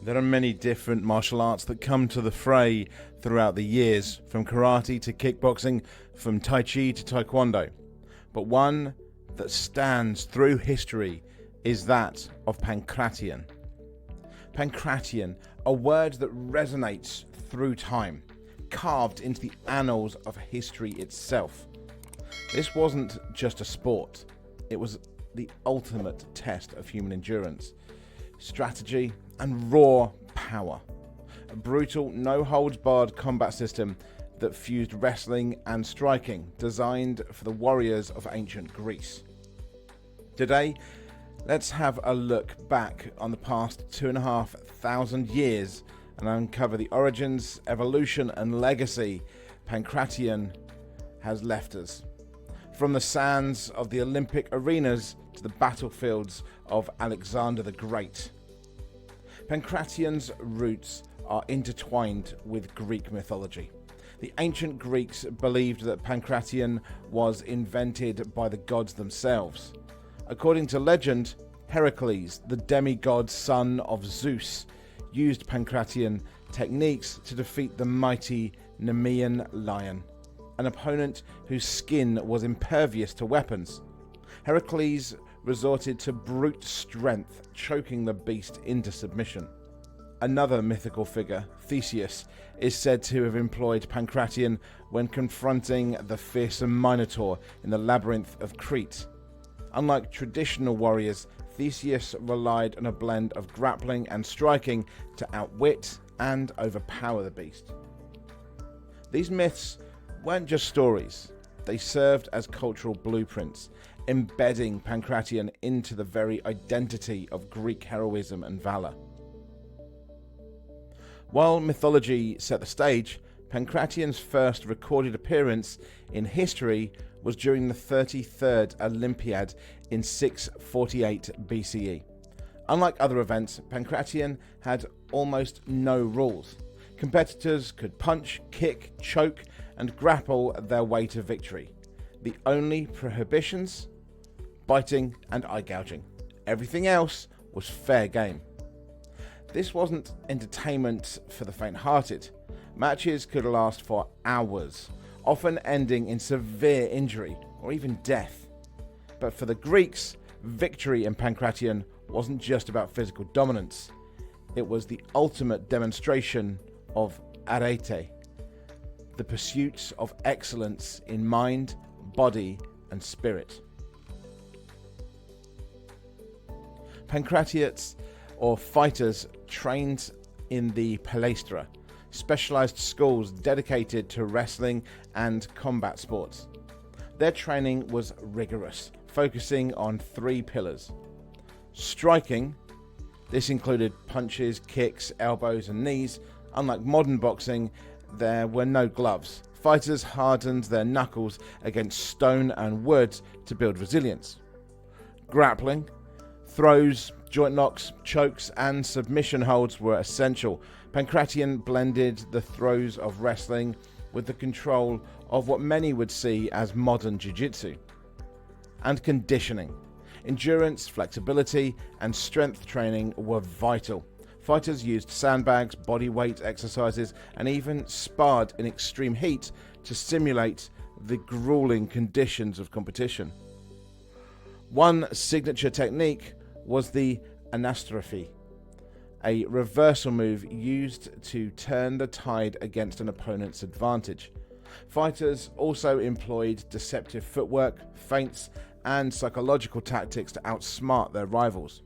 There are many different martial arts that come to the fray throughout the years, from karate to kickboxing, from tai chi to taekwondo. But one that stands through history is that of Pankration. Pankration, a word that resonates through time, carved into the annals of history itself. This wasn't just a sport, it was the ultimate test of human endurance, strategy, and raw power. A brutal, no-holds-barred combat system that fused wrestling and striking, designed for the warriors of ancient Greece. Today, let's have a look back on the past 2,500 years and uncover the origins, evolution, and legacy Pankration has left us. From the sands of the Olympic arenas to the battlefields of Alexander the Great. Pankration's roots are intertwined with Greek mythology. The ancient Greeks believed that Pankration was invented by the gods themselves. According to legend, Heracles, the demigod son of Zeus, used Pankration techniques to defeat the mighty Nemean lion, an opponent whose skin was impervious to weapons. Heracles resorted to brute strength, choking the beast into submission. Another mythical figure, Theseus, is said to have employed Pankration when confronting the fearsome Minotaur in the labyrinth of Crete. Unlike traditional warriors, Theseus relied on a blend of grappling and striking to outwit and overpower the beast. These myths weren't just stories, they served as cultural blueprints, embedding Pankration into the very identity of Greek heroism and valor. While mythology set the stage, Pankration's first recorded appearance in history was during the 33rd Olympiad in 648 BCE. Unlike other events, Pankration had almost no rules. Competitors could punch, kick, choke, and grapple their way to victory. The only prohibitions? Biting and eye gouging. Everything else was fair game. This wasn't entertainment for the faint-hearted. Matches could last for hours, often ending in severe injury or even death. But for the Greeks, victory in Pankration wasn't just about physical dominance. It was the ultimate demonstration of arete, the pursuit of excellence in mind, body, and spirit. Pankratiates, or fighters, trained in the palaestra, specialized schools dedicated to wrestling and combat sports. Their training was rigorous, focusing on three pillars. Striking, this included punches, kicks, elbows, and knees. Unlike modern boxing, there were no gloves. Fighters hardened their knuckles against stone and wood to build resilience. Grappling, throws, joint locks, chokes, and submission holds were essential. Pankration blended the throes of wrestling with the control of what many would see as modern jiu-jitsu. And conditioning. Endurance, flexibility, and strength training were vital. Fighters used sandbags, body weight exercises, and even sparred in extreme heat to simulate the grueling conditions of competition. One signature technique was the anastrophe, a reversal move used to turn the tide against an opponent's advantage. Fighters also employed deceptive footwork, feints, and psychological tactics to outsmart their rivals.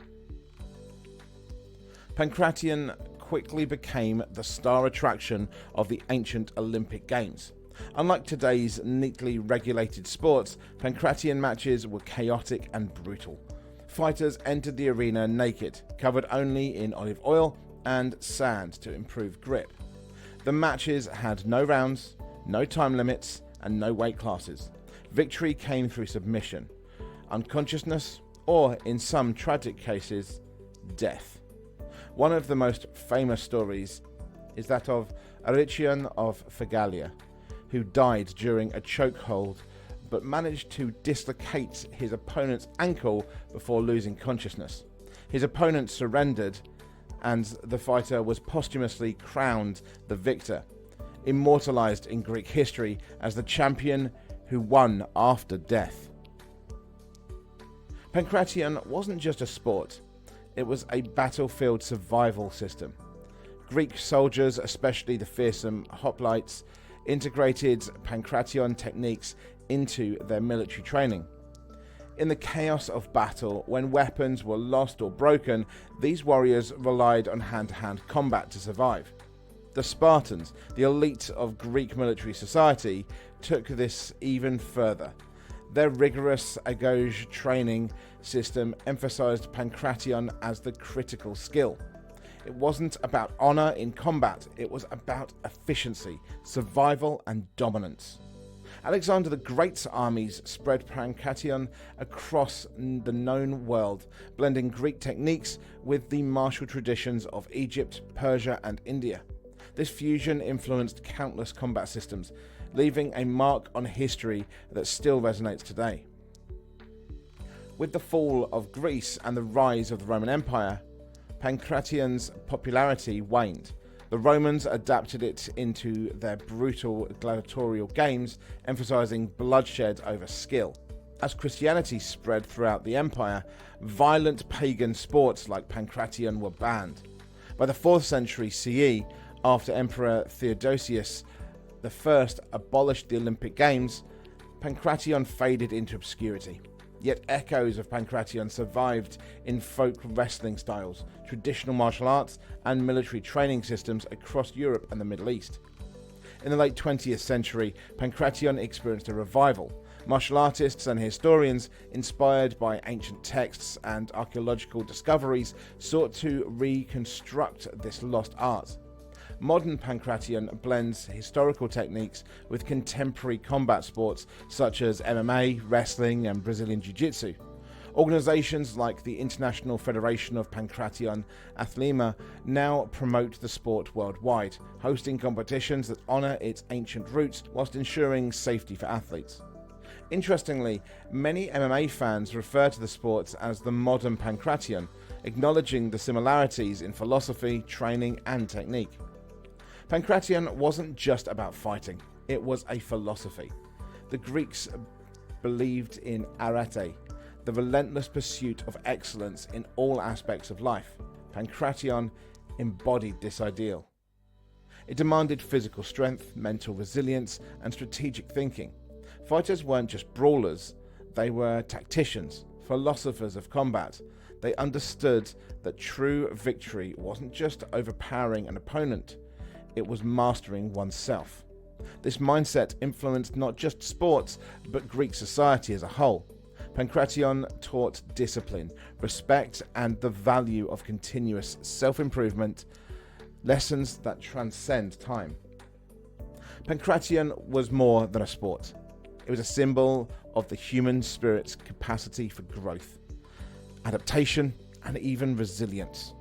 Pankration quickly became the star attraction of the ancient Olympic Games. Unlike today's neatly regulated sports, Pankration matches were chaotic and brutal. Fighters entered the arena naked, covered only in olive oil and sand to improve grip. The matches had no rounds, no time limits, and no weight classes. Victory came through submission, unconsciousness, or in some tragic cases, death. One of the most famous stories is that of Aricion of Phegalia, who died during a chokehold but managed to dislocate his opponent's ankle before losing consciousness. His opponent surrendered, and the fighter was posthumously crowned the victor, immortalized in Greek history as the champion who won after death. Pankration wasn't just a sport, it was a battlefield survival system. Greek soldiers, especially the fearsome hoplites, integrated Pankration techniques into their military training. In the chaos of battle, when weapons were lost or broken, these warriors relied on hand-to-hand combat to survive. The Spartans, the elite of Greek military society, took this even further. Their rigorous agage training system emphasized Pankration as the critical skill. It wasn't about honor in combat, it was about efficiency, survival, and dominance. Alexander the Great's armies spread Pankration across the known world, blending Greek techniques with the martial traditions of Egypt, Persia, and India. This fusion influenced countless combat systems, leaving a mark on history that still resonates today. With the fall of Greece and the rise of the Roman Empire, Pankration's popularity waned. The Romans adapted it into their brutal gladiatorial games, emphasizing bloodshed over skill. As Christianity spread throughout the empire, violent pagan sports like Pankration were banned. By the 4th century CE, after Emperor Theodosius I abolished the Olympic Games, Pankration faded into obscurity. Yet echoes of Pankration survived in folk wrestling styles, traditional martial arts, and military training systems across Europe and the Middle East. In the late 20th century, Pankration experienced a revival. Martial artists and historians, inspired by ancient texts and archaeological discoveries, sought to reconstruct this lost art. Modern Pankration blends historical techniques with contemporary combat sports such as MMA, wrestling, and Brazilian Jiu-Jitsu. Organizations like the International Federation of Pankration Athlema now promote the sport worldwide, hosting competitions that honor its ancient roots whilst ensuring safety for athletes. Interestingly, many MMA fans refer to the sport as the modern Pankration, acknowledging the similarities in philosophy, training, and technique. Pankration wasn't just about fighting, it was a philosophy. The Greeks believed in arete, the relentless pursuit of excellence in all aspects of life. Pankration embodied this ideal. It demanded physical strength, mental resilience, and strategic thinking. Fighters weren't just brawlers, they were tacticians, philosophers of combat. They understood that true victory wasn't just overpowering an opponent, it was mastering oneself. This mindset influenced not just sports, but Greek society as a whole. Pankration taught discipline, respect, and the value of continuous self-improvement, lessons that transcend time. Pankration was more than a sport. It was a symbol of the human spirit's capacity for growth, adaptation, and even resilience.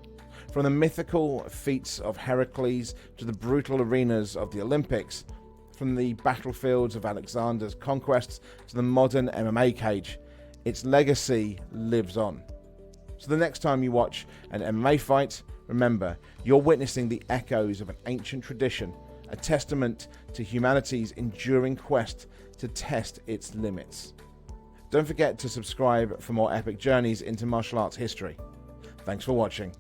From the mythical feats of Heracles to the brutal arenas of the Olympics, from the battlefields of Alexander's conquests to the modern MMA cage, its legacy lives on. So the next time you watch an MMA fight, remember, you're witnessing the echoes of an ancient tradition, a testament to humanity's enduring quest to test its limits. Don't forget to subscribe for more epic journeys into martial arts history. Thanks for watching.